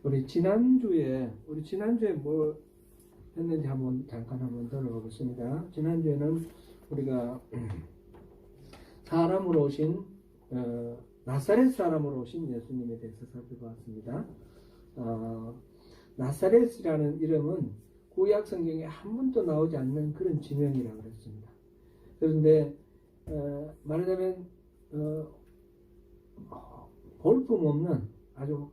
우리 지난주에 뭘 했는지 잠깐 한번 들어보겠습니다. 지난주에는 우리가 사람으로 오신 나사렛 사람으로 오신 예수님에 대해서 살펴봤습니다. 나사렛이라는 이름은 구약 성경에 한 번도 나오지 않는 그런 지명이라고 그랬습니다. 그런데 말하자면 볼품없는 아주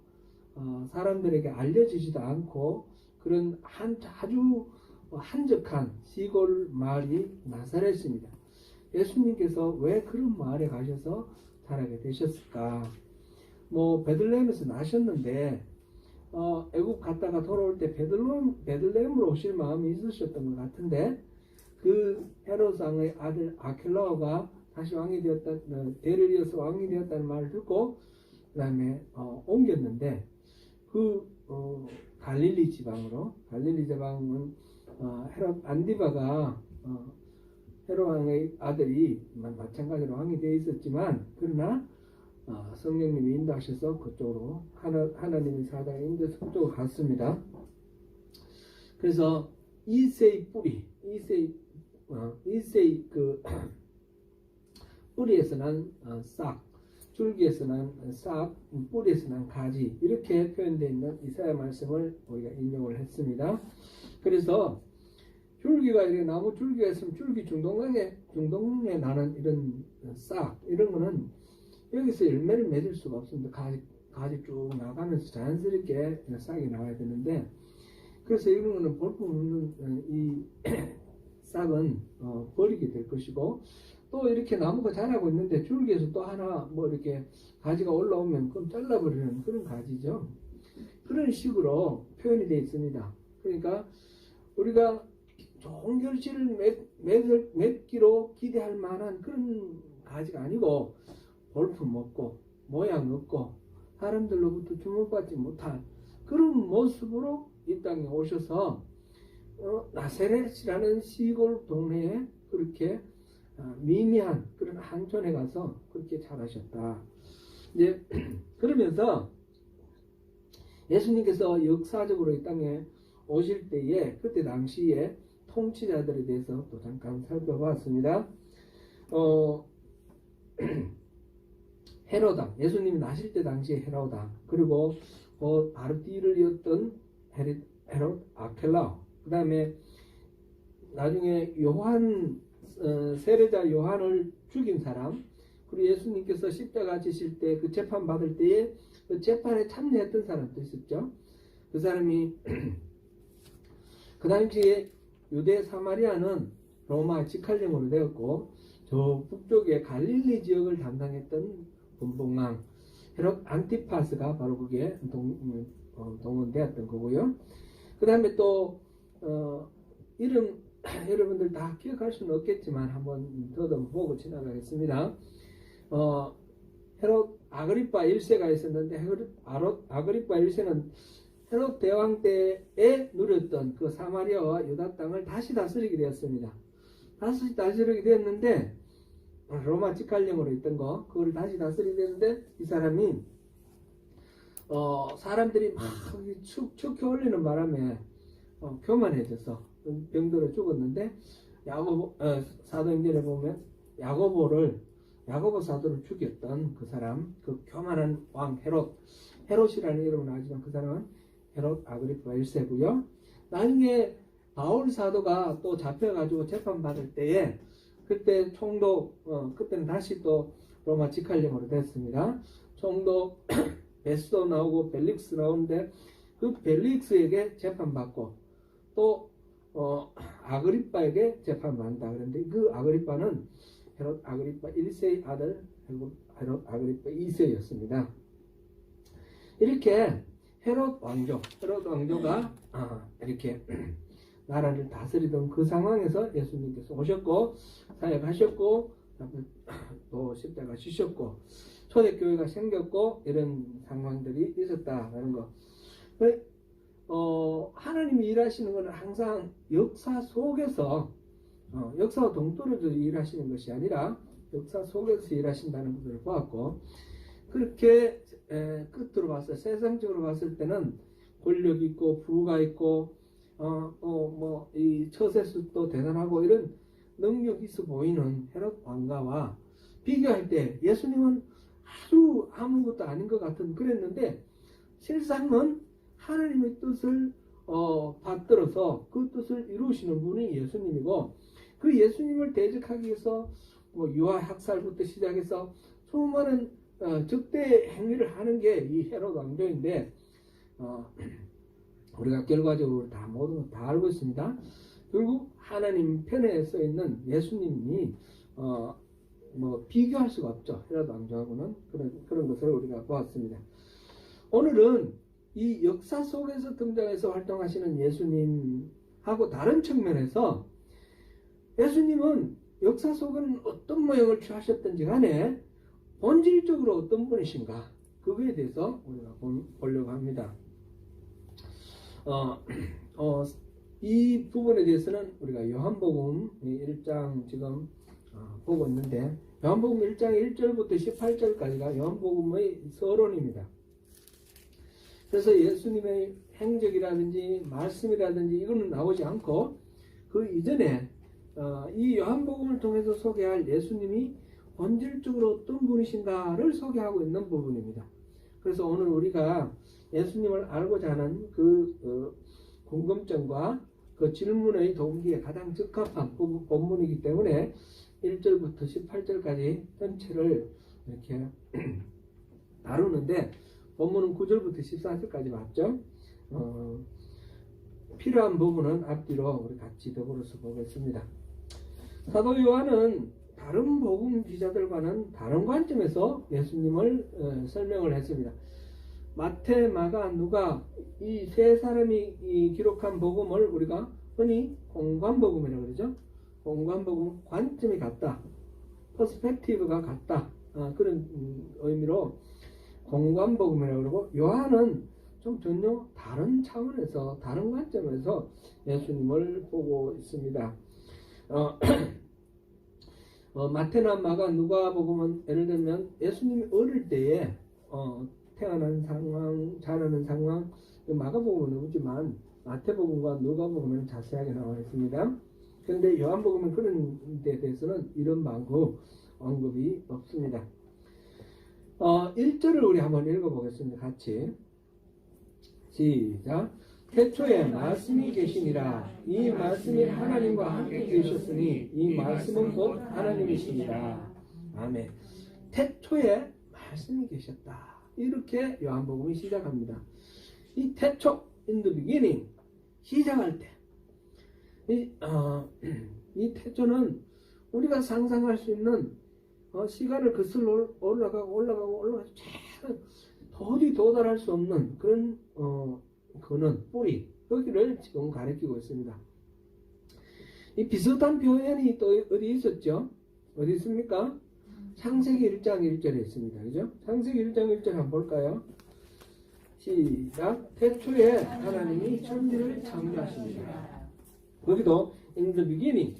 사람들에게 알려지지도 않고 그런 아주 한적한 시골 마을이 나사렛입니다. 예수님께서 왜 그런 마을에 가셔서 자라게 되셨을까? 베들레헴에서 나셨는데 애국 갔다가 돌아올 때 베들레헴으로 오실 마음이 있으셨던 것 같은데 그 헤롯 왕의 아들 아켈라오가 다시 왕이 되었다, 대를 이어서 왕이 되었다는 말을 듣고 그 다음에 옮겼는데 갈릴리 지방은 헤롯 안디바가 헤롯 왕의 아들이 마찬가지로 왕이 되어 있었지만 그러나 성령님이 인도하셔서 그쪽으로 하나님의 사당에 인도해서 그쪽으로 갔습니다. 그래서 이세의 뿌리에서 난 싹, 줄기에서 난 싹, 뿌리에서 난 가지, 이렇게 표현되어 있는 이사야 말씀을 우리가 인용을 했습니다. 그래서 줄기가 이렇게 나무 줄기가 있으면 줄기 중동에 나는 이런 싹, 이런 거는 여기서 열매를 맺을 수가 없습니다. 가지 쭉 나가면서 자연스럽게 싹이 나와야 되는데, 그래서 이런 거는 볼품없는 이 싹은 버리게 될 것이고, 또 이렇게 나무가 자라고 있는데 줄기에서 또 하나 이렇게 가지가 올라오면 그럼 잘라버리는 그런 가지죠. 그런 식으로 표현이 되어 있습니다. 그러니까 우리가 좋은 결실을 맺기로 기대할 만한 그런 가지가 아니고 볼품 없고 모양 없고 사람들로부터 주목받지 못한 그런 모습으로 이 땅에 오셔서 나사렛이라는 시골 동네에 그렇게 미미한 그런 한촌에 가서 그렇게 자라셨다. 이제 그러면서 예수님께서 역사적으로 이 땅에 오실 때에 그때 당시에 통치자들에 대해서 또 잠깐 살펴봤습니다. 헤로당, 예수님이 나실 때 당시에 헤로당, 그리고 바로 뒤를 이었던 헤롯 아켈라오, 그 다음에 나중에 세례자 요한을 죽인 사람, 그리고 예수님께서 십자가 지실 때 그 재판 받을 때에 그 재판에 참여했던 사람도 있었죠. 그 사람이 그 당시에 유대 사마리아는 로마 직할령으로 되었고 저 북쪽의 갈릴리 지역을 담당했던 분봉왕 헤롯 안티파스가 바로 그게 동원되었던 거고요. 그 다음에 또 이름 여러분들 다 기억할 수는 없겠지만 한번 더듬보고 지나가겠습니다. 헤롯 아그리파 1세가 있었는데 헤롯 아그리파 1세는 헤롯 대왕 때에 누렸던 그 사마리아와 유다 땅을 다시 다스리게 되었습니다. 다시 다스리게 되었는데 로마 직할령으로 있던 그걸 다시 다스리게 되었는데 이 사람이 사람들이 막 축축 올리는 바람에 교만해져서 병들어 죽었는데 사도행전에 보면 야고보 사도를 죽였던 그 사람, 그 교만한 왕 헤롯이라는 이름은 나지만 그 사람은 헤롯 아그리파 1세고요. 나중에 바울 사도가 또 잡혀가지고 재판받을 때에 그때 총독, 그때는 다시 또 로마 직할령으로 됐습니다. 총독 베스도 나오고 벨릭스 나오는데 그 벨릭스에게 재판받고 또 아그리파에게 재판받는다. 그런데 그 아그리파는 헤롯 아그리파 1세의 아들 헤롯 아그리파 2세였습니다. 이렇게 헤롯 왕조가 이렇게 나라를 다스리던 그 상황에서 예수님께서 오셨고 사역하셨고 또 십자가 지셨고 초대교회가 생겼고 이런 상황들이 있었다라는 거. 하나님이 일하시는 것은 항상 역사 속에서 역사와 동떨어져 일하시는 것이 아니라 역사 속에서 일하신다는 것을 보았고, 그렇게 끝으로 봤을 세상적으로 봤을 때는 권력 있고 부가 있고 이 처세술도 대단하고 이런 능력 있어 보이는 헤롯 왕가와 비교할 때 예수님은 아주 아무것도 아닌 것 같은 그랬는데 실상은 하나님의 뜻을 받들어서 그 뜻을 이루시는 분이 예수님이고 그 예수님을 대적하기 위해서 유아 학살부터 시작해서 수많은 적대 행위를 하는 게 이 헤롯 왕조인데 우리가 결과적으로 다 모든 다 알고 있습니다. 결국 하나님 편에 서 있는 예수님이 비교할 수가 없죠. 헤롯 왕조하고는 그런 것을 우리가 보았습니다. 오늘은 이 역사 속에서 등장해서 활동하시는 예수님하고 다른 측면에서 예수님은 역사 속은 어떤 모형을 취하셨든지 간에 본질적으로 어떤 분이신가 그거에 대해서 우리가 보려고 합니다. 이 부분에 대해서는 우리가 요한복음 1장 지금 보고 있는데 요한복음 1장 1절부터 18절까지가 요한복음의 서론입니다. 그래서 예수님의 행적이라든지 말씀이라든지 이거는 나오지 않고 그 이전에 이 요한복음을 통해서 소개할 예수님이 본질적으로 어떤 분이신가를 소개하고 있는 부분입니다. 그래서 오늘 우리가 예수님을 알고자 하는 그 궁금증과 그 질문의 동기에 가장 적합한 본문이기 때문에 1절부터 18절까지 전체를 이렇게 다루는데 본문은 9절부터 14절까지 맞죠? 필요한 부분은 앞뒤로 우리 같이 더불어서 보겠습니다. 사도 요한은 다른 복음 기자들과는 다른 관점에서 예수님을 설명을 했습니다. 마태, 마가, 누가 이 세 사람이 기록한 복음을 우리가 흔히 공관복음이라고 그러죠. 공관복음 관점이 같다. 퍼스펙티브가 같다. 그런 의미로 공관복음이라고 그러고 요한은 좀 전혀 다른 차원에서 다른 관점에서 예수님을 보고 있습니다. 마태나 마가 누가 복음은 예를 들면 예수님이 어릴 때에 태어난 상황, 자라는 상황, 마가복음은 없지만 마태복음과 누가복음은 자세하게 나와 있습니다. 그런데 요한복음은 그런 데 대해서는 이런 방구 언급이 없습니다. 1절을 우리 한번 읽어보겠습니다. 같이 시작. 태초에 말씀이 계시니라. 이 말씀이 하나님과 함께 계셨으니 이 말씀은 곧 하나님이시니라. 아멘. 태초에 말씀이 계셨다. 이렇게 요한복음이 시작합니다. 이 태초, in the beginning, 시작할 때 이 태초는 우리가 상상할 수 있는 시간을 거슬러 올라가고 도저히 도달할 수 없는 그런 그는 뿌리 거기를 지금 가리키고 있습니다. 이 비슷한 표현이 또 어디 있었죠? 어디 있습니까? 창세기 1장 1절에 있습니다. 그죠? 창세기 1장 1절 한번 볼까요? 시작. 태초에 하나님이 천지를 창조하십니다. 거기도 in the beginning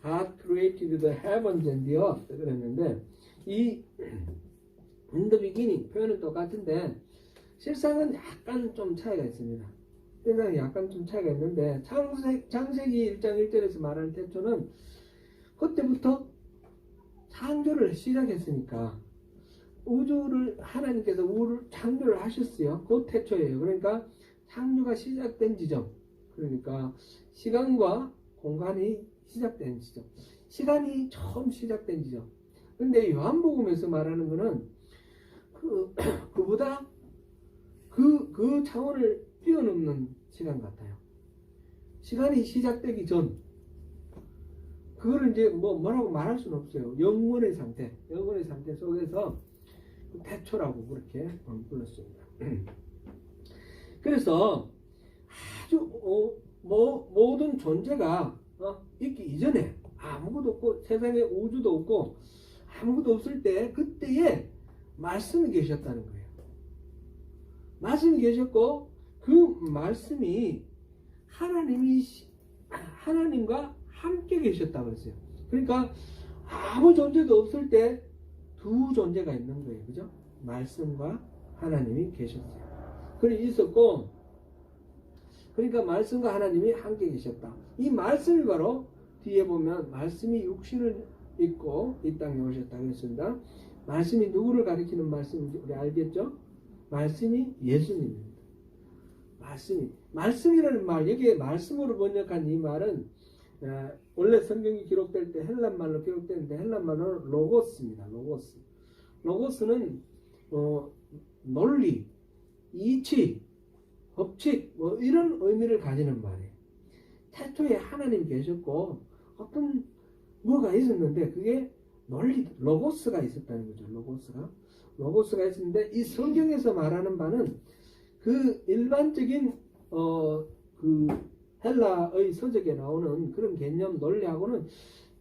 God created the heavens and the earth 그랬는데 이 in the beginning 표현은 똑같은데 실상은 약간 좀 차이가 있습니다. 실상은 약간 좀 차이가 있는데 창세기 1장 1절에서 말하는 태초는 그때부터 창조를 시작했으니까 우주를 하나님께서 우주를 창조를 하셨어요. 그 태초예요. 그러니까 창조가 시작된 지점, 그러니까 시간과 공간이 시작된 지점, 시간이 처음 시작된 지점. 근데 요한복음에서 말하는 거는 그보다 그 차원을 뛰어넘는 시간 같아요. 시간이 시작되기 전, 그거를 이제 뭐라고 말할 수는 없어요. 영원의 상태 속에서 태초라고 그렇게 불렀습니다. 그래서 아주 모든 존재가 있기 이전에 아무것도 없고 세상에 우주도 없고 아무것도 없을 때 그때에 말씀이 계셨다는 거예요. 말씀이 계셨고 그 말씀이 하나님과 함께 계셨다고 했어요. 그러니까 아무 존재도 없을 때 두 존재가 있는 거예요. 그죠? 말씀과 하나님이 계셨어요. 그래 있었고 그러니까 말씀과 하나님이 함께 계셨다. 이 말씀이 바로 뒤에 보면 말씀이 육신을 입고 이 땅에 오셨다 그랬습니다. 말씀이 누구를 가리키는 말씀인지 우리 알겠죠? 말씀이 예수님입니다. 말씀이라는 말, 여기에 말씀으로 번역한 이 말은 원래 성경이 기록될 때 헬란말로 기록되는데 헬란말로는 로고스입니다. 로고스는 논리, 이치, 법칙 뭐 이런 의미를 가지는 말이에요. 태초에 하나님 계셨고 어떤 뭐가 있었는데 그게 논리, 로고스가 있었다는 거죠. 로고스가 있었는데 이 성경에서 말하는 바는 그 일반적인 그 헬라의 서적에 나오는 그런 개념 논리하고는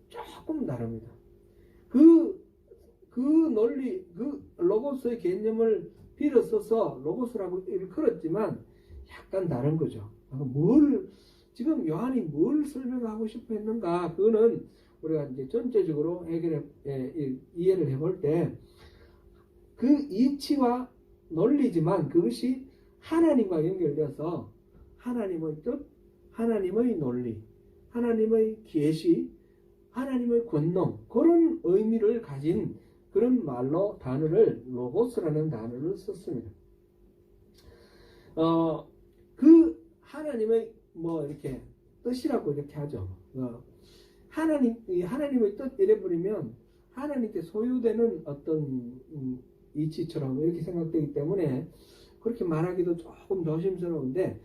조금 다릅니다. 그 논리, 그 로고스의 개념을 빌어써서 로고스라고 일컬었지만 약간 다른 거죠. 지금 요한이 뭘 설명하고 싶어 했는가? 그거는 우리가 이제 전체적으로 이해를 해볼 때 그 이치와 논리지만 그것이 하나님과 연결돼서 하나님의 뜻, 하나님의 논리, 하나님의 계시, 하나님의 권능 그런 의미를 가진 그런 말로 로고스라는 단어를 썼습니다. 그 하나님의 이렇게 뜻이라고 이렇게 하죠. 하나님의 뜻 이래 버리면 하나님께 소유되는 어떤 이치처럼 이렇게 생각되기 때문에 그렇게 말하기도 조금 조심스러운데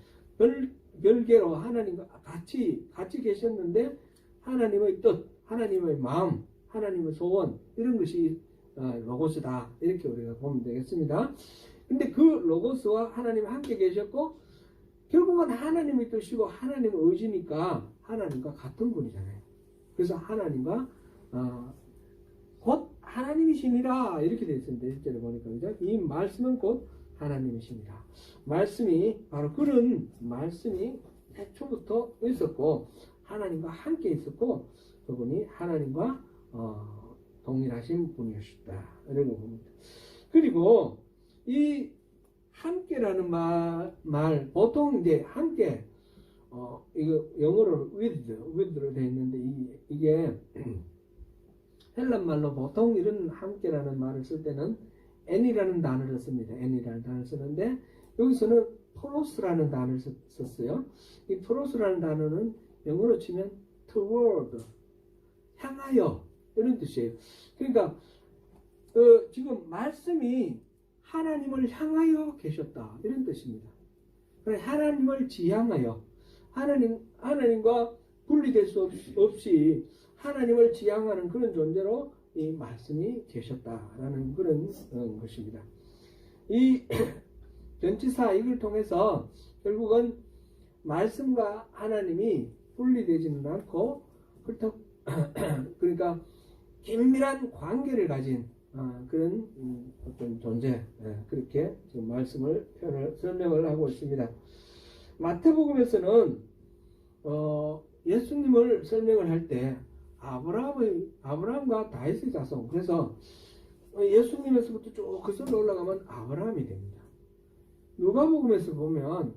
별개로 하나님과 같이 계셨는데 하나님의 뜻, 하나님의 마음, 하나님의 소원 이런 것이 로고스다 이렇게 우리가 보면 되겠습니다. 근데 그 로고스와 하나님 함께 계셨고 결국은 하나님의 뜻이고 하나님의 의지니까 하나님과 같은 분이잖아요. 그래서 하나님과 곧 하나님이시니라 이렇게 되어 있습니다. 실제로 보니까 그죠? 이 말씀은 곧 하나님이십니다. 말씀이 바로 그런 말씀이 태초부터 있었고 하나님과 함께 있었고 그분이 하나님과 동일하신 분이었다 이런 거 봅니다. 그리고 이 함께라는 말 보통 이제 함께 이거 영어로 with로 되어 있는데 이게 헬란 말로 보통 이런 함께라는 말을 쓸 때는 n이라는 단어를 씁니다. n이라는 단어를 쓰는데 여기서는 프로스라는 단어를 썼어요. 이 프로스라는 단어는 영어로 치면 toward, 향하여 이런 뜻이에요. 그러니까 지금 말씀이 하나님을 향하여 계셨다 이런 뜻입니다. 하나님을 지향하여 하나님과 분리될 수 없이 하나님을 지향하는 그런 존재로 이 말씀이 계셨다라는 그런 것입니다. 이 전치사 이걸 통해서 결국은 말씀과 하나님이 분리되지는 않고 그러니까 긴밀한 관계를 가진 그런 어떤 존재 그렇게 지금 설명을 하고 있습니다. 마태복음에서는 예수님을 설명을 할 때 아브라함과 다윗의 자손 그래서 예수님에서부터 쭉 거슬러 올라가면 아브라함이 됩니다. 누가복음에서 보면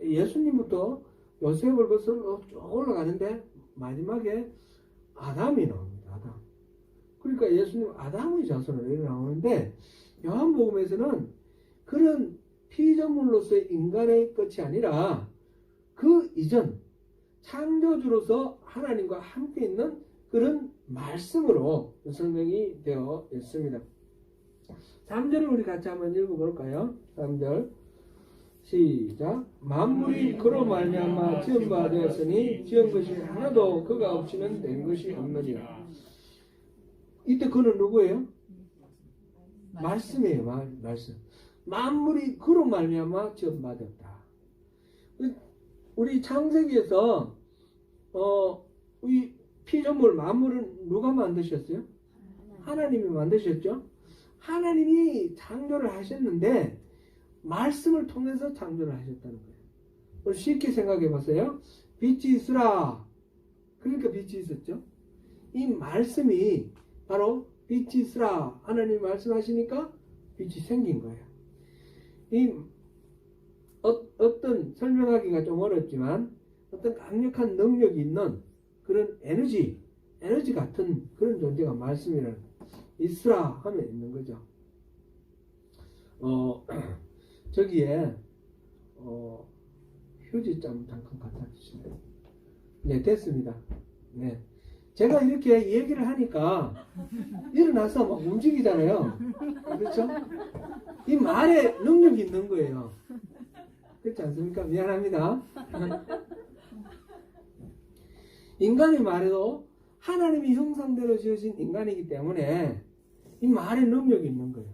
예수님부터 요셉을 거슬러 쭉 올라가는데 마지막에 아담이 나옵니다. 아담. 그러니까 예수님 아담의 자손으로 이렇게 나오는데 요한복음에서는 그런 피조물로서의 인간의 끝이 아니라 그 이전 창조주로서 하나님과 함께 있는 그런 말씀으로 설명이 되어 있습니다. 3절을 우리 같이 한번 읽어볼까요? 3절 시작. 만물이 그로 말미암아 지은 바 되었으니 지은 것이 하나도 그가 없이는 된 것이 없느니라. 이때 그는 누구예요? 말씀이에요. 말씀. 만물이 그로 말미암아 지은 바 되었다. 우리 창세기에서 이 피조물 만물은 누가 만드셨어요? 하나님이 만드셨죠. 하나님이 창조를 하셨는데 말씀을 통해서 창조를 하셨다는 거예요. 쉽게 생각해 보세요. 빛이 있으라. 그러니까 빛이 있었죠. 이 말씀이 바로 빛이 있으라. 하나님이 말씀하시니까 빛이 생긴 거예요. 이 어떤 설명하기가 좀 어렵지만 어떤 강력한 능력이 있는 그런 에너지 같은 그런 존재가 말씀이라는 있으라 하면 있는 거죠. 저기에 휴지점 잠깐 갖다 주시면 네, 됐습니다. 네. 제가 이렇게 얘기를 하니까 일어나서 막 움직이잖아요. 그렇죠? 이 말에 능력이 있는 거예요. 그렇지 않습니까? 미안합니다. 인간의 말에도 하나님이 형상대로 지으신 인간이기 때문에 이 말에 능력이 있는 거예요.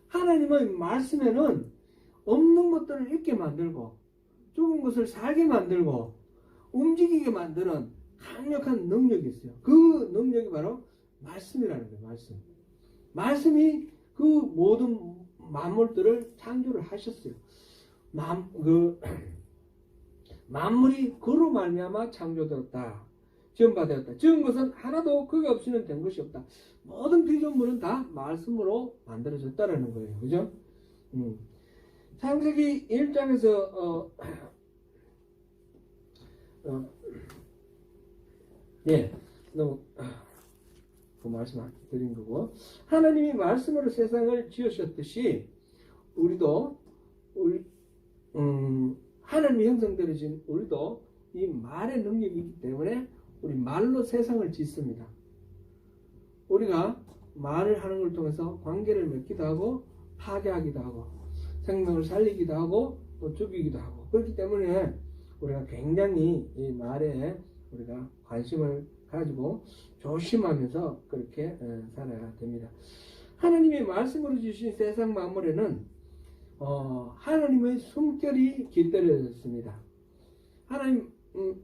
하나님의 말씀에는 없는 것들을 있게 만들고 죽은 것을 살게 만들고 움직이게 만드는 강력한 능력이 있어요. 그 능력이 바로 말씀이라는 거예요. 말씀이 그 모든 만물들을 창조를 하셨어요. 만물이 그로 말미암아 창조되었다. 지음받았다. 지은 것은 하나도 그게 없이는 된 것이 없다. 모든 피조물은 다 말씀으로 만들어졌다라는 거예요. 그죠? 창세기 1장에서 네, 너무 그 말씀 드린 거고, 하나님이 말씀으로 세상을 지으셨듯이 우리도 하나님이 형성되어 진 우리도 이 말의 능력이 있기 때문에 우리 말로 세상을 짓습니다. 우리가 말을 하는 걸 통해서 관계를 맺기도 하고 파괴하기도 하고 생명을 살리기도 하고 또 죽이기도 하고, 그렇기 때문에 우리가 굉장히 이 말에 우리가 관심을 가지고 조심하면서 그렇게 살아야 됩니다. 하나님이 말씀으로 주신 세상 만물에는 하나님의 숨결이 깃들여졌습니다. 하나님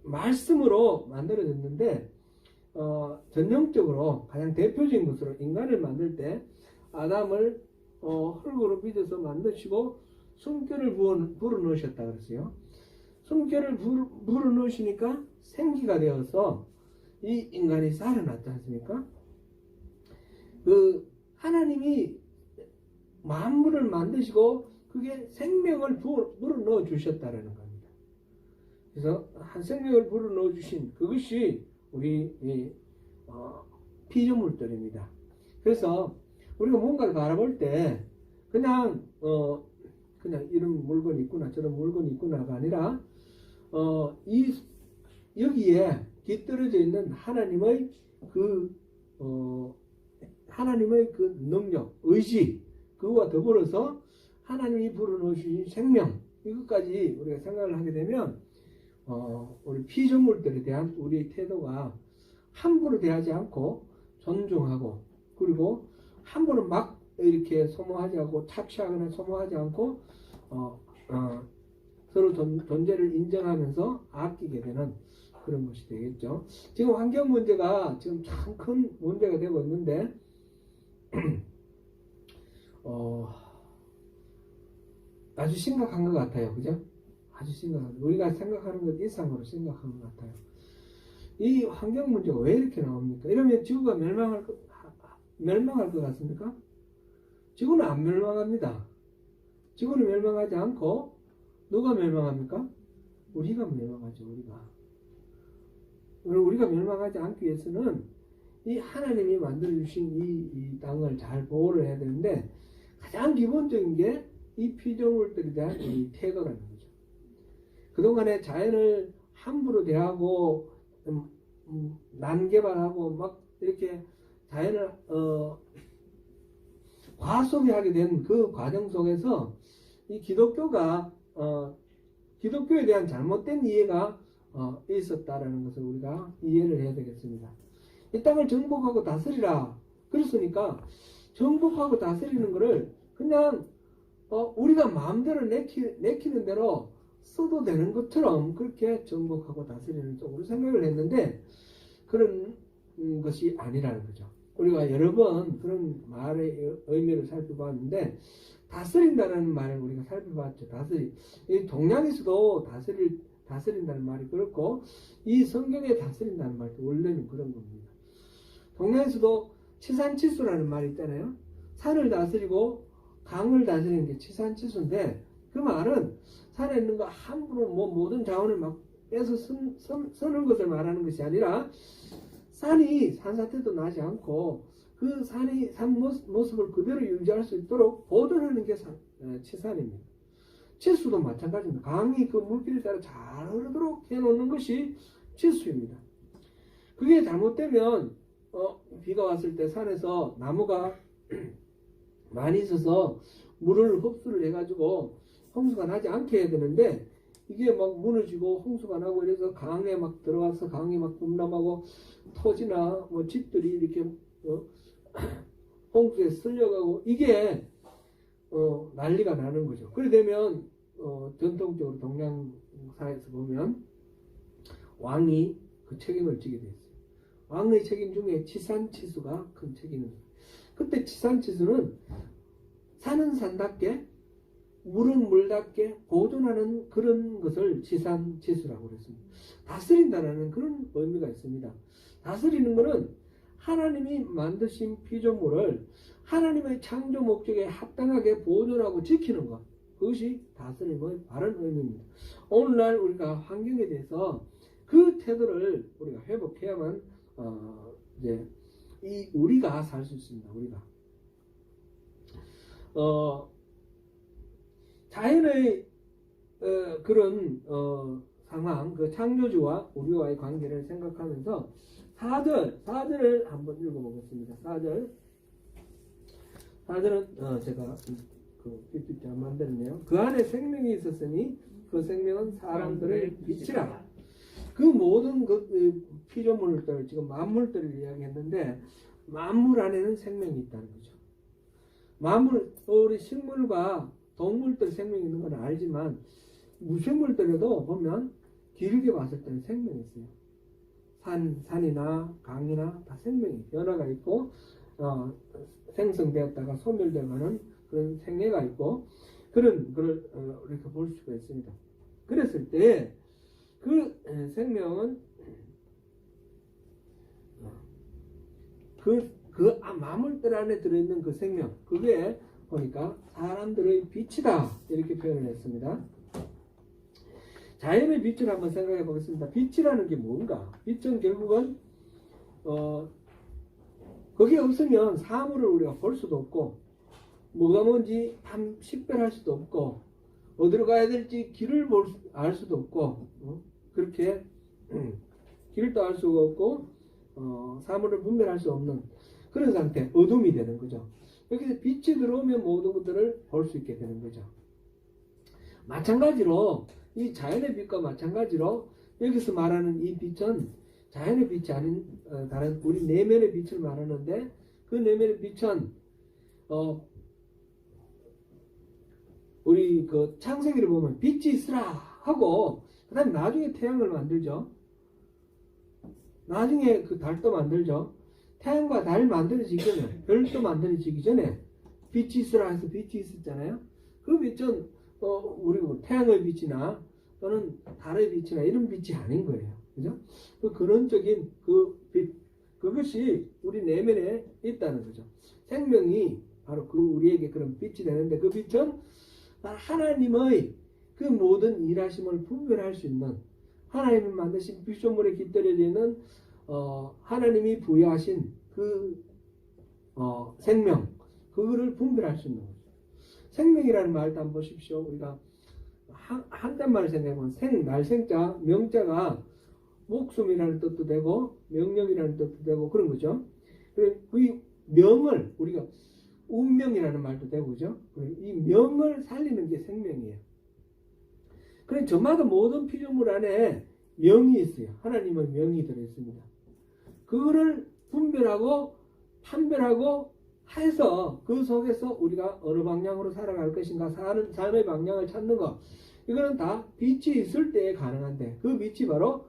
말씀으로 만들어졌는데 전형적으로 가장 대표적인 것으로 인간을 만들 때 아담을 흙으로 빚어서 만드시고 숨결을 불어 넣으셨다 그랬어요. 숨결을 불어 넣으시니까 생기가 되어서 이 인간이 살아났지 않습니까? 그 하나님이 만물을 만드시고 그게 생명을 불어 넣어 주셨다라는 겁니다. 그래서 한 생명을 불어 넣어 주신 그것이 우리 피조물들입니다. 그래서 우리가 뭔가를 바라볼 때 그냥 이런 물건이 있구나 저런 물건이 있구나가 아니라 여기에 깃들어져 있는 하나님의 하나님의 그 능력, 의지, 그거와 더불어서 하나님이 불어넣으신 생명, 이것까지 우리가 생각을 하게 되면 우리 피조물들에 대한 우리의 태도가 함부로 대하지 않고 존중하고, 그리고 함부로 막 이렇게 소모하지 않고 착취하거나 소모하지 않고 서로 존재를 인정하면서 아끼게 되는 그런 것이 되겠죠. 지금 환경 문제가 지금 참 큰 문제가 되고 있는데 아주 심각한 것 같아요. 그죠? 아주 심각한, 우리가 생각하는 것 이상으로 심각한 것 같아요. 이 환경 문제가 왜 이렇게 나옵니까? 이러면 지구가 멸망할 것 같습니까? 지구는 안 멸망합니다. 지구는 멸망하지 않고 누가 멸망합니까? 우리가 멸망하죠. 우리가 멸망하지 않기 위해서는 이 하나님이 만들어주신 이 땅을 잘 보호를 해야 되는데, 가장 기본적인 게 이 피조물들에 대한 우리 태도라는 거죠. 그동안에 자연을 함부로 대하고 난개발하고 막 이렇게 자연을 과소비하게 된 그 과정 속에서 이 기독교가 기독교에 대한 잘못된 이해가 있었다라는 것을 우리가 이해를 해야 되겠습니다. 이 땅을 정복하고 다스리라 그랬으니까 정복하고 다스리는 것을 그냥 우리가 마음대로 내키는 대로 써도 되는 것처럼 그렇게 정복하고 다스리는 쪽으로 생각을 했는데, 그런 것이 아니라는 거죠. 우리가 여러 번 그런 말의 의미를 살펴봤는데, 다스린다는 말을 우리가 살펴봤죠. 이 동양에서도 다스린다는 말이 그렇고, 이 성경에 다스린다는 말도 원래는 그런 겁니다. 동양에서도 치산치수라는 말이 있잖아요. 산을 다스리고 강을 다스리는 게 치산치수인데, 그 말은 산에 있는 거 함부로 뭐 모든 자원을 막 빼서 쓰는 것을 말하는 것이 아니라 산이 산사태도 나지 않고 그 산이 산 모습을 그대로 유지할 수 있도록 보존하는 게 치산입니다. 치수도 마찬가지입니다. 강이 그 물길을 따라 잘 흐르도록 해놓는 것이 치수입니다. 그게 잘못되면 비가 왔을 때 산에서 나무가 많이 있어서 물을 흡수를 해가지고 홍수가 나지 않게 해야 되는데 이게 막 무너지고 홍수가 나고 이래서 강에 막 들어가서 강이 막 범람하고 토지나 뭐 집들이 이렇게 홍수에 쓸려가고 이게 난리가 나는 거죠. 그래 되면 전통적으로 동양사에서 보면 왕이 그 책임을 지게 돼 있어요. 왕의 책임 중에 치산치수가 큰 책임입니다. 그때 치산치수는 산은 산답게 물은 물답게 보존하는 그런 것을 치산치수라고 그랬습니다. 다스린다는 그런 의미가 있습니다. 다스리는 것은 하나님이 만드신 피조물을 하나님의 창조 목적에 합당하게 보존하고 지키는 것, 그것이 다스림의 바른 의미입니다. 오늘날 우리가 환경에 대해서 그 태도를 우리가 회복해야만 이제 우리가 살 수 있습니다. 우리가 자연의 그런 상황, 그 창조주와 우리와의 관계를 생각하면서 4절을 한번 읽어보겠습니다. 4절은 제가 그 PPT 안 만들었네요. 그 안에 생명이 있었으니 그 생명은 사람들의 빛이라. 그 모든 그 피조물들, 지금 만물들을 이야기했는데 만물 안에는 생명이 있다는 거죠. 만물, 우리 식물과 동물들 생명이 있는 건 알지만 무생물들에도 보면 길게 봤을 때는 생명이 있어요. 산이나 강이나 다 생명이 변화가 있고 생성되었다가 소멸되어가는 그런 생애가 있고 그런 걸 이렇게 볼 수가 있습니다. 그랬을 때 그 생명은 그 만물들 안에 들어있는 그 생명, 그게 보니까 사람들의 빛이다 이렇게 표현을 했습니다. 자연의 빛을 한번 생각해 보겠습니다. 빛이라는 게 뭔가? 빛은 결국은 그게 없으면 사물을 우리가 볼 수도 없고 뭐가 뭔지 식별할 수도 없고 어디로 가야 될지 길을 알 수도 없고 그렇게 길도 알 수가 없고 사물을 분별할 수 없는 그런 상태, 어둠이 되는 거죠. 여기서 빛이 들어오면 모든 것들을 볼 수 있게 되는 거죠. 마찬가지로 이 자연의 빛과 마찬가지로 여기서 말하는 이 빛은 자연의 빛이 아닌 다른 우리 내면의 빛을 말하는데 그 내면의 빛은 우리 그 창세기를 보면 빛이 있으라 하고 그 다음에 나중에 태양을 만들죠. 나중에 그 달도 만들죠. 태양과 달 만들어지기 전에 별도 만들어지기 전에 빛이 있으라 해서 빛이 있었잖아요. 그 빛은 우리 뭐 태양의 빛이나 또는 달의 빛이나 이런 빛이 아닌 거예요. 그죠? 그 근원적인 그 빛, 그것이 우리 내면에 있다는 거죠. 생명이 바로 그 우리에게 그런 빛이 되는데 그 빛은 하나님의 그 모든 일하심을 분별할 수 있는 하나님이 만드신 피조물에 깃들여져 있는 하나님이 부여하신 그 생명, 그거를 분별할 수 있는 거죠. 생명이라는 말도 한번 보십시오. 우리가 한자말을 생각해보면 날생자, 명자가 목숨이라는 뜻도 되고 명령이라는 뜻도 되고 그런 거죠. 그 명을 우리가 운명이라는 말도 되고 그죠. 이 명을 살리는 게 생명이에요. 그래서 저마다 모든 피조물 안에 명이 있어요. 하나님의 명이 들어있습니다. 그거를 분별하고 판별하고 해서 그 속에서 우리가 어느 방향으로 살아갈 것인가 삶의 방향을 찾는 것, 이거는 다 빛이 있을 때에 가능한데 그 빛이 바로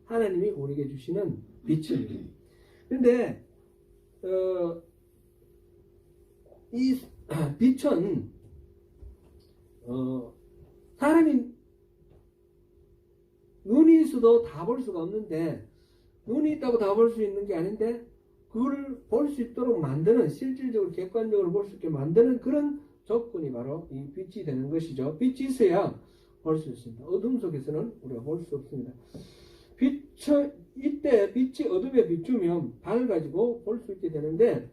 하나님이 우리에게 주시는 빛입니다. 그런데 이 빛은 사람이 눈이 있어도 다 볼 수가 없는데 눈이 있다고 다 볼 수 있는 게 아닌데 그걸 볼 수 있도록 만드는 실질적으로 객관적으로 볼 수 있게 만드는 그런 조건이 바로 이 빛이 되는 것이죠. 빛이 있어야 볼 수 있습니다. 어둠 속에서는 우리가 볼 수 없습니다. 이때 빛이 어둠에 비추면 밝아지고 볼 수 있게 되는데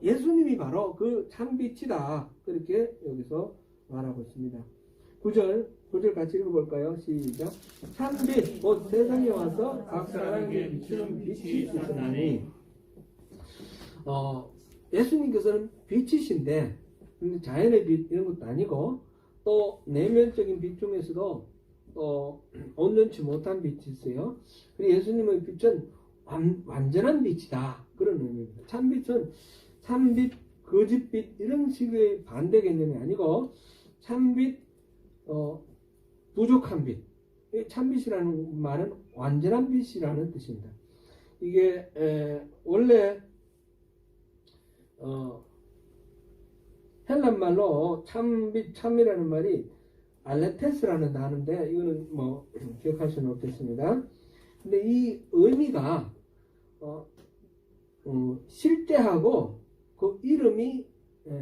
예수님이 바로 그 참빛이다. 그렇게 여기서 말하고 있습니다. 9절 같이 읽어볼까요? 시작. 참빛 곧 세상에 와서 각 사람에게 비추는 빛이 있으나니 예수님께서는 빛이신데 자연의 빛 이런 것도 아니고 또 내면적인 빛 중에서도 또 온전치 못한 빛이 있어요. 그리고 예수님의 빛은 완전한 빛이다. 그런 의미입니다. 참빛은 참빛, 거짓빛 이런 식의 반대 개념이 아니고 참빛, 부족한 빛. 참빛이라는 말은 완전한 빛이라는 뜻입니다. 이게 원래 헬란말로 참빛, 참이라는 말이 알레테스라는 단어인데 이거는 뭐 기억할 수는 없겠습니다. 근데 이 의미가 실제하고 그 이름이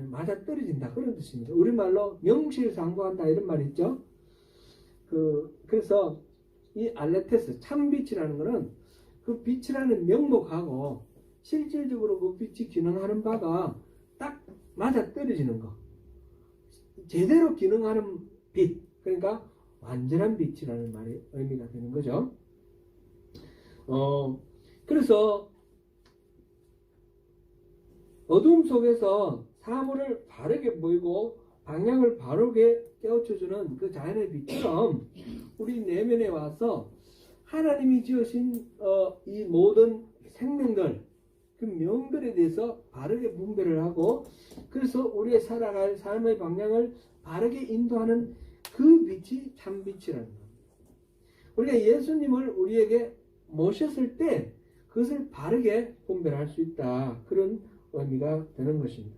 맞아떨어진다 그런 뜻입니다. 우리말로 명실상부한다 이런 말 있죠. 그래서 이 알레테스 참빛이라는 것은 그 빛이라는 명목하고 실질적으로 그 빛이 기능하는 바가 딱 맞아떨어지는 거. 제대로 기능하는 빛. 그러니까 완전한 빛이라는 말이 의미가 되는 거죠. 그래서 어둠 속에서 사물을 바르게 보이고 방향을 바르게 깨우쳐주는 그 자연의 빛처럼 우리 내면에 와서 하나님이 지으신 이 모든 생명들 그 명들에 대해서 바르게 분별을 하고 그래서 우리의 살아갈 삶의 방향을 바르게 인도하는 그 빛이 참빛이라는 겁니다. 우리가 예수님을 우리에게 모셨을 때 그것을 바르게 분별할 수 있다. 그런 의미가 되는 것입니다.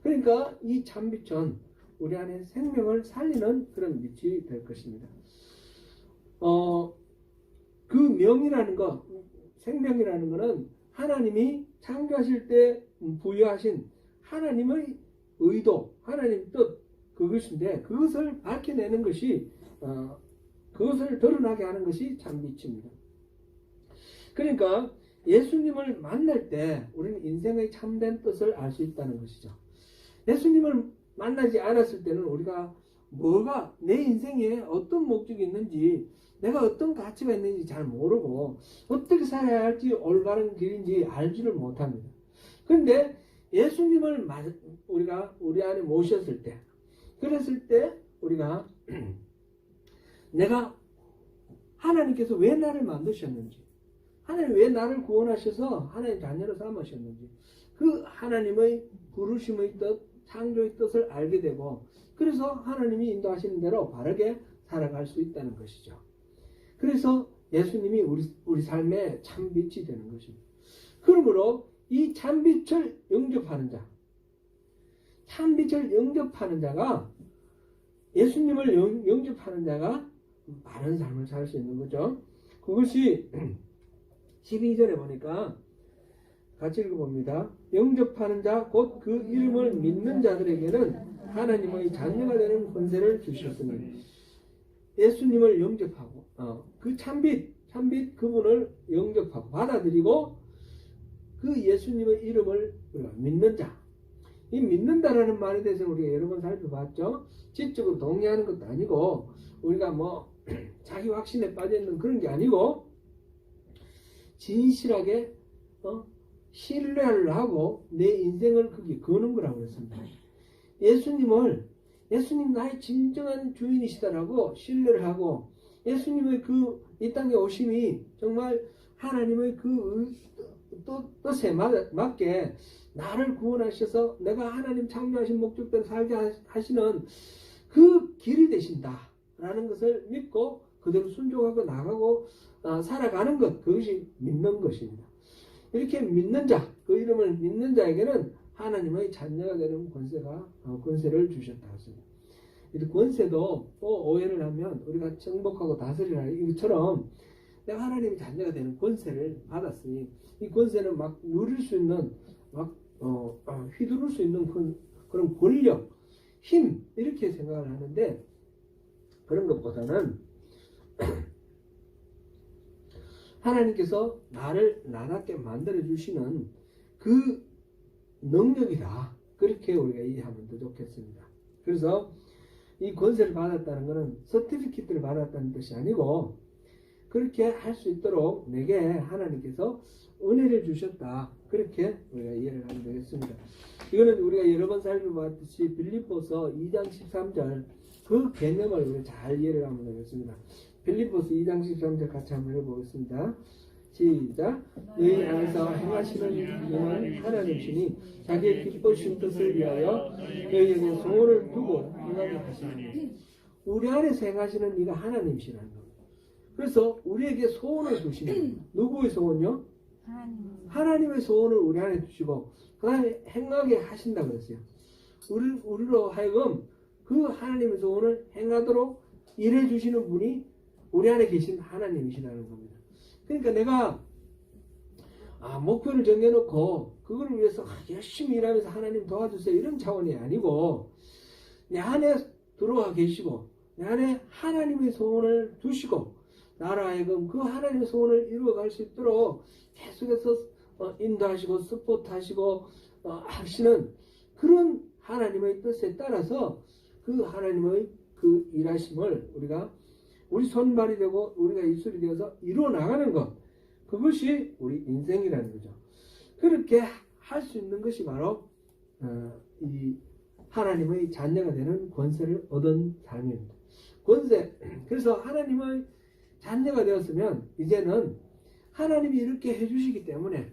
그러니까 이 참빛은 우리 안에 생명을 살리는 그런 빛이 될 것입니다. 그 명이라는 것, 생명이라는 것은 하나님이 창조하실 때 부여하신 하나님의 의도, 하나님 뜻 그것인데 그것을 밝혀내는 것이 그것을 드러나게 하는 것이 참빛입니다. 그러니까 예수님을 만날 때 우리는 인생의 참된 뜻을 알 수 있다는 것이죠. 예수님을 만나지 않았을 때는 우리가 뭐가 내 인생에 어떤 목적이 있는지 내가 어떤 가치가 있는지 잘 모르고 어떻게 살아야 할지 올바른 길인지 알지를 못합니다. 그런데 예수님을 우리가 우리 안에 모셨을 때 그랬을 때 우리가 내가 하나님께서 왜 나를 만드셨는지 하나님 왜 나를 구원하셔서 하나님 자녀로 삼으셨는지 그 하나님의 부르심의 뜻 창조의 뜻을 알게 되고 그래서 하나님이 인도하시는 대로 바르게 살아갈 수 있다는 것이죠. 그래서 예수님이 우리 삶의 참빛이 되는 것입니다. 그러므로 이 참빛을 영접하는 자 참빛을 영접하는 자가 예수님을 영접하는 자가 바른 삶을 살 수 있는 거죠. 그것이 12절에 보니까 같이 읽어봅니다. 영접하는 자 곧 그 이름을 믿는 자들에게는 하나님의 자녀가 되는 권세를 주셨으니 예수님을 영접하고 그 참빛 그분을 영접하고 받아들이고 그 예수님의 이름을 믿는 자 이 믿는다라는 말에 대해서는 우리가 여러 번 살펴봤죠. 지적으로 동의하는 것도 아니고 우리가 뭐 자기 확신에 빠져있는 그런 게 아니고 진실하게 신뢰를 하고 내 인생을 거기에 거는 거라고 했습니다. 예수님 나의 진정한 주인이시다라고 신뢰를 하고 예수님의 이 땅에 오심이 정말 하나님의 그 뜻에 맞게 나를 구원하셔서 내가 하나님 창조하신 목적대로 살게 하시는 그 길이 되신다라는 것을 믿고 그대로 순종하고 나가고 살아가는 것 그것이 믿는 것입니다. 이렇게 믿는 자, 그 이름을 믿는 자에게는 하나님의 자녀가 되는 권세를 주셨다 하습니다. 이 권세도 또 오해를 하면 우리가 정복하고 다스리라 이것처럼 내가 하나님의 자녀가 되는 권세를 받았으니 이 권세는 막 누릴 수 있는 막 휘두를 수 있는 그런 권력 힘 이렇게 생각을 하는데 그런 것보다는 하나님께서 나를 나답게 만들어 주시는 그 능력이다. 그렇게 우리가 이해하면 더 좋겠습니다. 그래서 이 권세를 받았다는 것은 서티피킷을 받았다는 뜻이 아니고 그렇게 할 수 있도록 내게 하나님께서 은혜를 주셨다. 그렇게 우리가 이해를 하면 되겠습니다. 이거는 우리가 여러 번 살펴봤듯이 빌립보서 2장 13절 그 개념을 우리가 잘 이해를 하면 되겠습니다. 빌립보서 2장 13절 같이 한번 읽어보겠습니다. 시작. 너희 안에서 행하시는 일은 하나님이시니 자기의 기쁘신 뜻을 위하여 너희에게 소원을 두고 행하게 하시는 우리 안에서 행하시는 이가 하나님이시라는 겁니다. 그래서 우리에게 소원을 두시는 겁니다. 누구의 소원요? 하나님의 소원을 우리 안에 두시고 그 다음에 행하게 하신다고 그랬어요. 우리로 하여금 그 하나님의 소원을 행하도록 일해 주시는 분이 우리 안에 계신 하나님이시라는 겁니다. 그러니까 내가 목표를 정해놓고 그걸 위해서 열심히 일하면서 하나님 도와주세요 이런 차원이 아니고 내 안에 들어와 계시고 내 안에 하나님의 소원을 두시고 나로 하여금 그 하나님의 소원을 이루어갈 수 있도록 계속해서 인도하시고 서포트하시고 하시는 그런 하나님의 뜻에 따라서 그 하나님의 그 일하심을 우리 손발이 되고 우리가 입술이 되어서 이루어 나가는 것 그것이 우리 인생이라는 거죠. 그렇게 할 수 있는 것이 바로 이 하나님의 자녀가 되는 권세를 얻은 삶입니다. 권세. 그래서 하나님의 자녀가 되었으면 이제는 하나님이 이렇게 해주시기 때문에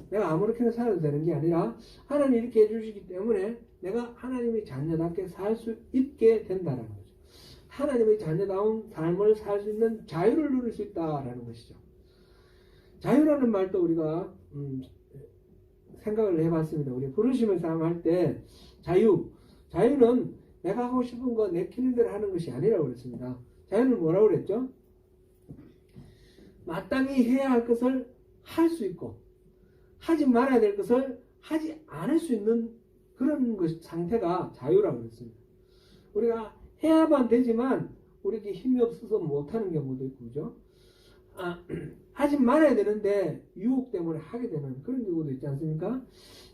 내가 아무렇게나 살아도 되는 게 아니라 하나님이 이렇게 해주시기 때문에 내가 하나님의 자녀답게 살 수 있게 된다는 거죠. 하나님의 자녀다운 삶을 살 수 있는 자유를 누릴 수 있다라는 것이죠. 자유라는 말도 우리가 생각을 해봤습니다. 우리 부르심을 사용할 때 자유는 내가 하고 싶은 거 내키는 대로 하는 것이 아니라고 그랬습니다. 자유는 뭐라고 그랬죠? 마땅히 해야 할 것을 할 수 있고 하지 말아야 될 것을 하지 않을 수 있는 그런 상태가 자유라고 그랬습니다. 우리가 해야만 되지만 우리에게 힘이 없어서 못하는 경우도 있고 그죠? 하지 말아야 되는데 유혹 때문에 하게 되는 그런 경우도 있지 않습니까?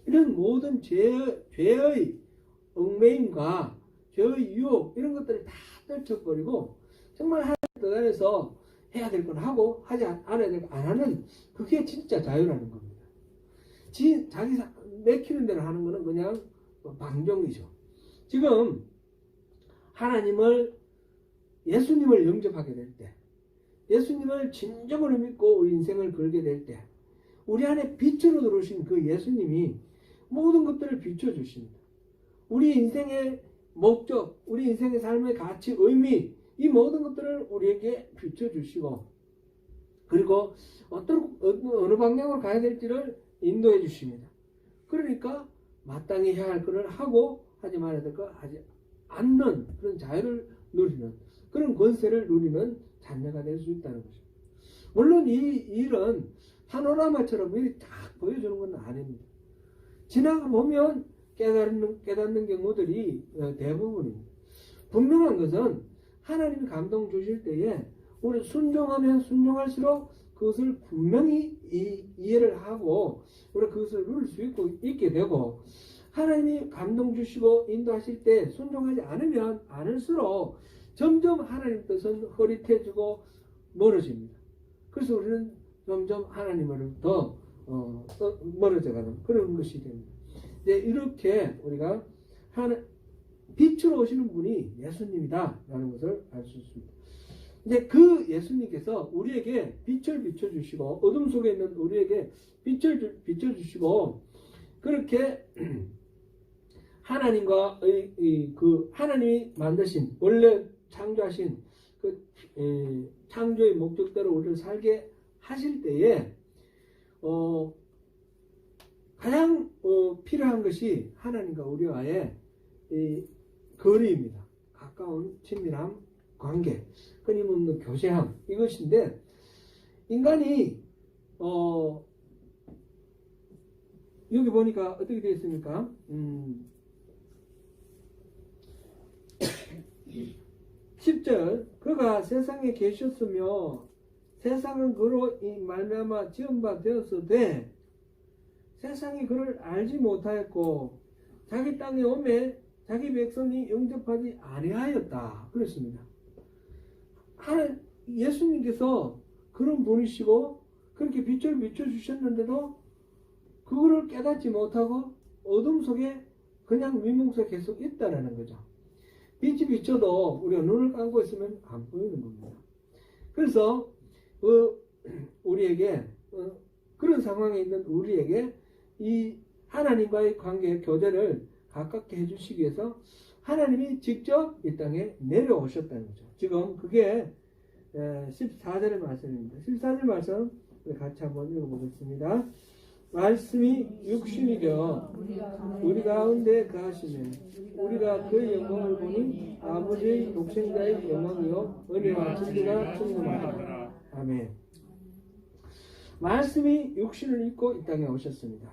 이런 모든 죄의 얽매임과 죄의 유혹 이런 것들을 다 떨쳐버리고 정말 하나님 뜻 안에서 해야 될 건 하고 하지 않아야 될 건 안 하는 그게 진짜 자유라는 겁니다. 자기 내키는 대로 하는 거는 그냥 방종이죠. 지금 예수님을 영접하게 될 때 예수님을 진정으로 믿고 우리 인생을 걸게 될 때 우리 안에 빛으로 들어오신 그 예수님이 모든 것들을 비춰주십니다. 우리 인생의 목적, 우리 인생의 삶의 가치, 의미 이 모든 것들을 우리에게 비춰주시고 그리고 어느 방향으로 가야 될지를 인도해 주십니다. 그러니까 마땅히 해야 할 것을 하고 하지 말아야 될 것 하지 않는 그런 자유를 누리는 그런 권세를 누리는 자녀가 될 수 있다는 것입니다. 물론 이 일은 파노라마처럼 미리 딱 보여주는 건 아닙니다. 지나가 보면 깨닫는 경우들이 대부분입니다. 분명한 것은 하나님이 감동 주실 때에 우리 순종하면 순종할수록 그것을 분명히 이해를 하고 우리가 그것을 누릴 수 있게 되고 하나님이 감동 주시고 인도하실 때 순종하지 않으면 않을수록 점점 하나님 뜻은 흐릿해지고 멀어집니다. 그래서 우리는 점점 하나님으로부터 멀어져가는 그런 것이 됩니다. 이제 이렇게 우리가 빛으로 오시는 분이 예수님이다라는 것을 알 수 있습니다. 이제 그 예수님께서 우리에게 빛을 비춰주시고 어둠 속에 있는 우리에게 빛을 비춰주시고 그렇게 하나님과 그 하나님이 만드신 원래 창조하신 그 창조의 목적대로 우리를 살게 하실 때에 가장 필요한 것이 하나님과 우리와의 거리입니다. 가까운 친밀함, 관계, 끊임없는 교제함 이것인데 인간이 여기 보니까 어떻게 되어 있습니까? 10절 그가 세상에 계셨으며 세상은 그로 말미암아 지은 바 되었으되 세상이 그를 알지 못하였고 자기 땅에 오매 자기 백성이 영접하지 아니하였다 그랬습니다. 예수님께서 그런 분이시고 그렇게 빛을 비춰주셨는데도 그거를 깨닫지 못하고 어둠 속에 그냥 미궁 속에 계속 있다라는 거죠. 빛이 비춰도 우리가 눈을 감고 있으면 안 보이는 겁니다. 그래서 우리에게 그런 상황에 있는 우리에게 이 하나님과의 관계 교제를 가깝게 해주시기 위해서 하나님이 직접 이 땅에 내려오셨다는 거죠. 지금 그게 14절의 말씀입니다. 14절 말씀 같이 한번 읽어보겠습니다. 말씀이 육신이 되어 우리 가운데 거하시면 우리가 그의 영광을 보니 아버지의 독생자의 영광이요 은혜와 진리가 충만하다. 아멘. 말씀이 육신을 입고 이 땅에 오셨습니다.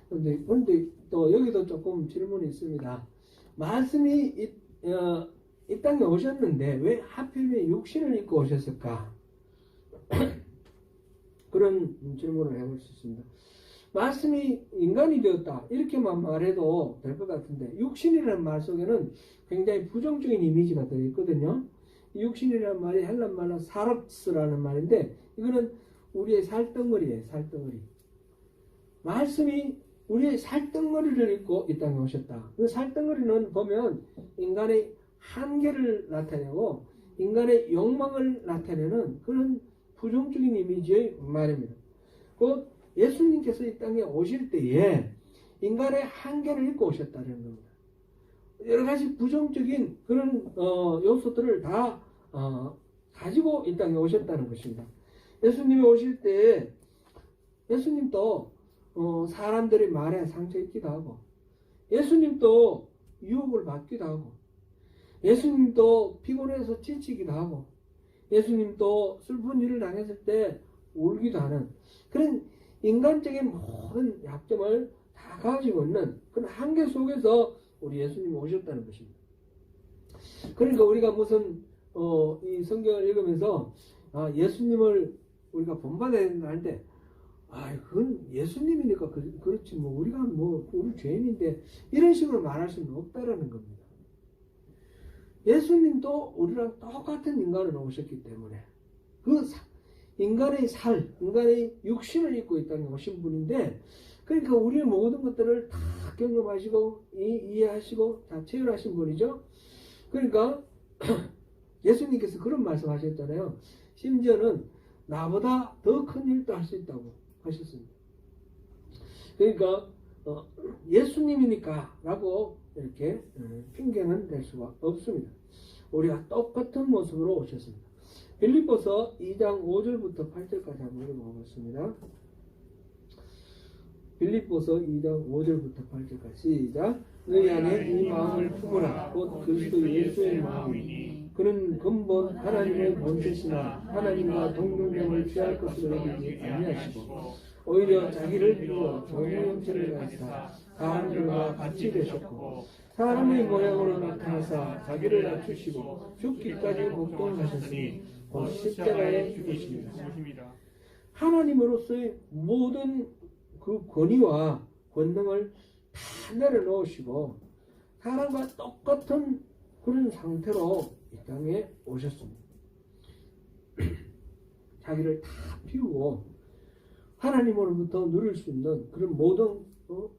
그런데 또 여기도 조금 질문이 있습니다. 말씀이 이 땅에 오셨는데 왜 하필이면 육신을 입고 오셨을까? 그런 질문을 해볼 수 있습니다. 말씀이 인간이 되었다 이렇게만 말해도 될 것 같은데 육신이라는 말 속에는 굉장히 부정적인 이미지가 들어있거든요. 이 육신이라는 말이 헬란말로 사럭스라는 말인데 이거는 우리의 살덩어리예요. 살덩어리. 말씀이 우리의 살덩어리를 입고 이 땅에 오셨다. 그 살덩어리는 보면 인간의 한계를 나타내고 인간의 욕망을 나타내는 그런 부정적인 이미지의 말입니다. 그 예수님께서 이 땅에 오실 때에 인간의 한계를 입고 오셨다는 겁니다. 여러 가지 부정적인 그런 요소들을 다 가지고 이 땅에 오셨다는 것입니다. 예수님이 오실 때 예수님도 사람들의 말에 상처 입기도 하고 예수님도 유혹을 받기도 하고 예수님도 피곤해서 지치기도 하고 예수님도 슬픈 일을 당했을 때 울기도 하는 그런 인간적인 모든 약점을 다 가지고 있는 그런 한계 속에서 우리 예수님이 오셨다는 것입니다. 그러니까 우리가 무슨 이 성경을 읽으면서 예수님을 우리가 본받아야 된다 할 때 그건 예수님이니까 그렇지 뭐 우리가 뭐 우리 죄인인데 이런 식으로 말할 수는 없다라는 겁니다. 예수님도 우리랑 똑같은 인간으로 오셨기 때문에 그 인간의 인간의 육신을 입고 이 땅에 오신 분인데 그러니까 우리의 모든 것들을 다 경험하시고 이해하시고 다 체험하신 분이죠. 그러니까 예수님께서 그런 말씀하셨잖아요. 심지어는 나보다 더 큰 일도 할 수 있다고 하셨습니다. 그러니까 예수님이니까 라고 이렇게 핑계는 될 수가 없습니다. 우리가 똑같은 모습으로 오셨습니다. 빌립보서 2장 5절부터 8절까지 한번 읽어보겠습니다. 빌립보서 2장 5절부터 8절까지 시작. 너희 안에 이 마음을 품으라. 곧 그리스도 예수의 마음이니 그는 근본 하나님의 본체시나 하나님과 동등됨을 취할 것으로 여기지 아니하시고 오히려 자기를 비워 종의 형체를 가지사 사람들과 같이 되셨고 사람의 모양으로 나타나사 자기를 낮추시고 죽기까지 복종하셨으니 곧 십자가에 죽으십니다. 하나님으로서의 모든 그 권위와 권능을 다 내려놓으시고 사람과 똑같은 그런 상태로 이 땅에 오셨습니다. 자기를 다 비우고 하나님으로부터 누릴 수 있는 그런 모든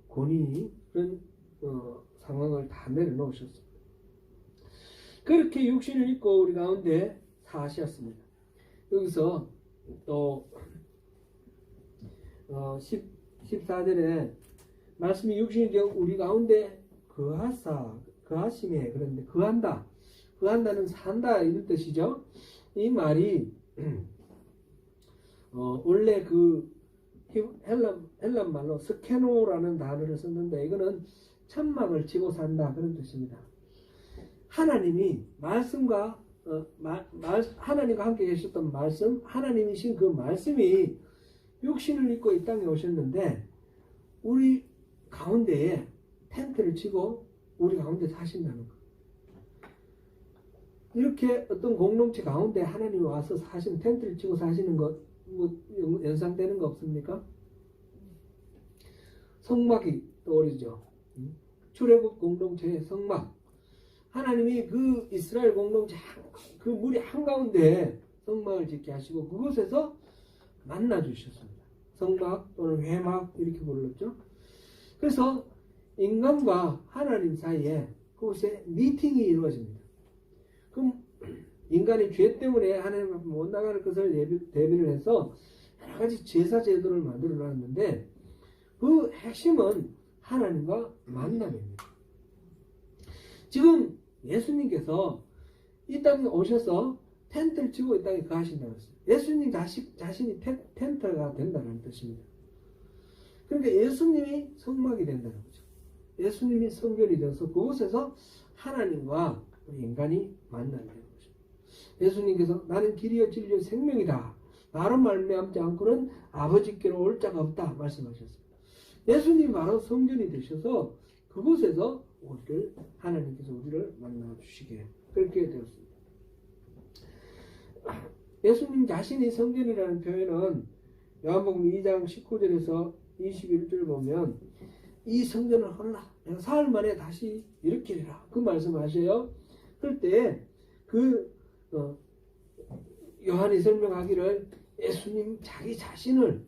권위 그런 상황을 다 내려놓으셨습니다. 그렇게 육신을 입고 우리 가운데 사셨습니다. 여기서 또 14절에 말씀이 육신이 되어 우리 가운데 거하심에 그런데 거한다는 산다 이런 뜻이죠. 이 말이 원래 그 헬란 말로 스케노라는 단어를 썼는데 이거는 천막을 치고 산다 그런 뜻입니다. 하나님이 말씀과 하나님과 함께 계셨던 말씀, 하나님이신 그 말씀이 육신을 입고 이 땅에 오셨는데 우리 가운데에 텐트를 치고 우리 가운데 사신다는 것. 이렇게 어떤 공동체 가운데 하나님이 와서 사시는, 텐트를 치고 사시는 것, 뭐 연상되는 거 없습니까? 성막이 떠오르죠. 출애굽 공동체의 성막. 하나님이 그 이스라엘 공동체 그 무리 한가운데 성막을 짓게 하시고 그곳에서 만나 주셨습니다. 성막 또는 회막 이렇게 불렀죠. 그래서 인간과 하나님 사이에 그곳에 미팅이 이루어집니다. 그럼 인간이 죄 때문에 하나님 앞에 못 나가는 것을 대비를 해서 여러 가지 제사 제도를 만들어 놨는데 그 핵심은 하나님과 만남입니다. 지금 예수님께서 이 땅에 오셔서 텐트를 치고 이 땅에 거하신다고 했어요. 예수님 자신이 텐트가 된다는 뜻입니다. 그러니까 예수님이 성막이 된다는 거죠. 예수님이 성결이 되어서 그곳에서 하나님과 인간이 만나게 되는 거죠. 예수님께서 나는 길이요 진리요 생명이다. 나로 말미암지 않고는 아버지께로 올 자가 없다 말씀하셨습니다. 예수님 바로 성전이 되셔서 그곳에서 하나님께서 우리를 만나 주시게 그렇게 되었습니다. 예수님 자신이 성전이라는 표현은 요한복음 2장 19절에서 21절 보면 이 성전을 헐라 내가 사흘 만에 다시 일으키리라 그 말씀하셔요. 그럴 때 요한이 설명하기를 예수님 자기 자신을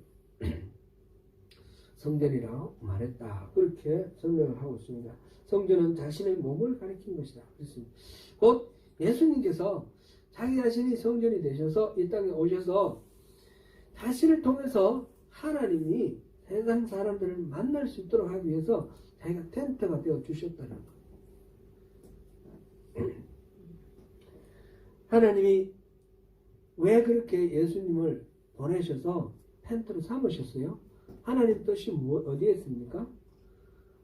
성전이라고 말했다. 그렇게 설명을 하고 있습니다. 성전은 자신의 몸을 가리킨 것이다. 그렇습니다. 곧 예수님께서 자기 자신이 성전이 되셔서 이 땅에 오셔서 자신을 통해서 하나님이 세상 사람들을 만날 수 있도록 하기 위해서 자기가 텐트가 되어 주셨다는 거예요. 하나님이 왜 그렇게 예수님을 보내셔서 텐트로 삼으셨어요? 하나님 뜻이 어디에 있습니까?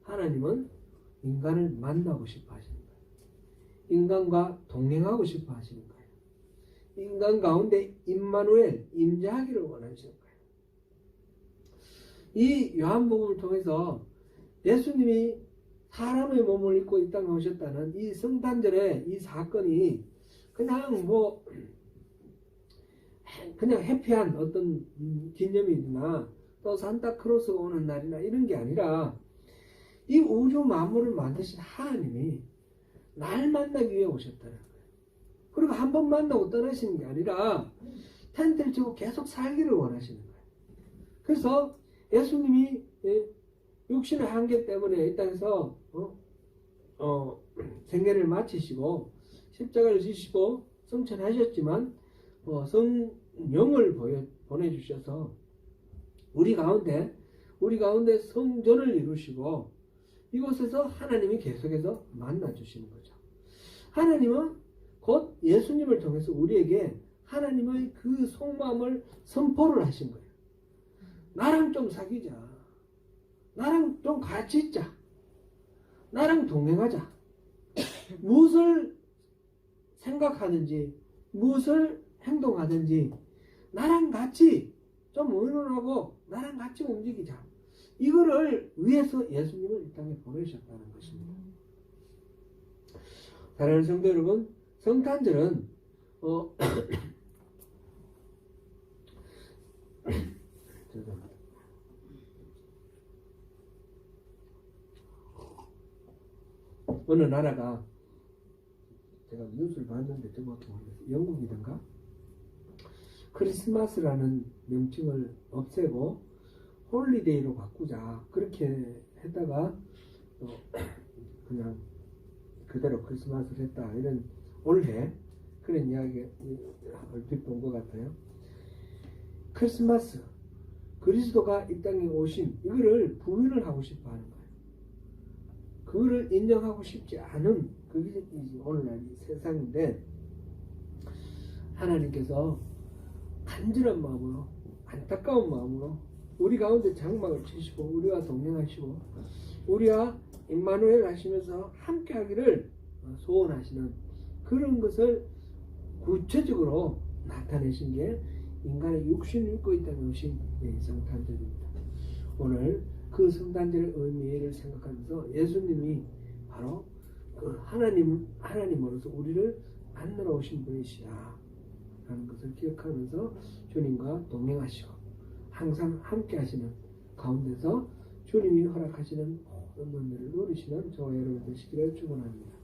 하나님은 인간을 만나고 싶어 하시는 거예요. 인간과 동행하고 싶어 하시는 거예요. 인간 가운데 임마누엘, 임재하기를 원하시는 거예요. 이 요한복음을 통해서 예수님이 사람의 몸을 입고 이 땅에 오셨다는 이 성탄절의 이 사건이 그냥 해피한 어떤 기념일이나 또 산타크로스가 오는 날이나 이런 게 아니라 이 우주 만물을 만드신 하나님이 날 만나기 위해 오셨다는 거예요. 그리고 한 번 만나고 떠나시는 게 아니라 텐트를 치고 계속 살기를 원하시는 거예요. 그래서 예수님이 육신의 한계 때문에 이 땅에서 생애를 마치시고 십자가를 지시고 성천하셨지만 성령을 보내주셔서 우리 가운데 성전을 이루시고 이곳에서 하나님이 계속해서 만나주시는 거죠. 하나님은 곧 예수님을 통해서 우리에게 하나님의 그 속마음을 선포를 하신 거예요. 나랑 좀 사귀자. 나랑 좀 같이 있자. 나랑 동행하자. 무엇을 생각하든지 무엇을 행동하든지 나랑 같이 좀 의논하고 나랑 같이 움직이자. 이거를 위해서 예수님을 이 땅에 보내셨다는 것입니다. 사랑하는 성도 여러분, 성탄절은 어느 나라가 제가 뉴스를 봤는데 정확히 모르겠어요. 영국이던가 크리스마스라는 명칭을 없애고 홀리데이로 바꾸자 그렇게 했다가 그냥 그대로 크리스마스를 했다 이런 올해 그런 이야기 얼핏 본 것 같아요. 크리스마스 그리스도가 이 땅에 오신 이거를 부인을 하고 싶어 하는 거예요. 그거를 인정하고 싶지 않은 그게 오늘날 이 세상인데 하나님께서 간절한 마음으로 안타까운 마음으로 우리 가운데 장막을 치시고 우리와 동행하시고 우리와 임마누엘 하시면서 함께 하기를 소원하시는 그런 것을 구체적으로 나타내신 게 인간의 육신을 입고 이 땅에 오신 성탄절입니다. 오늘 그 성탄절의 의미를 생각하면서 예수님이 바로 그 하나님으로서 우리를 만나러 오신 분이시다 라는 것을 기억하면서 주님과 동행하시고 항상 함께 하시는 가운데서 주님이 허락하시는 모든 은혜를 누리시는 저와 여러분 되시기를 축원합니다.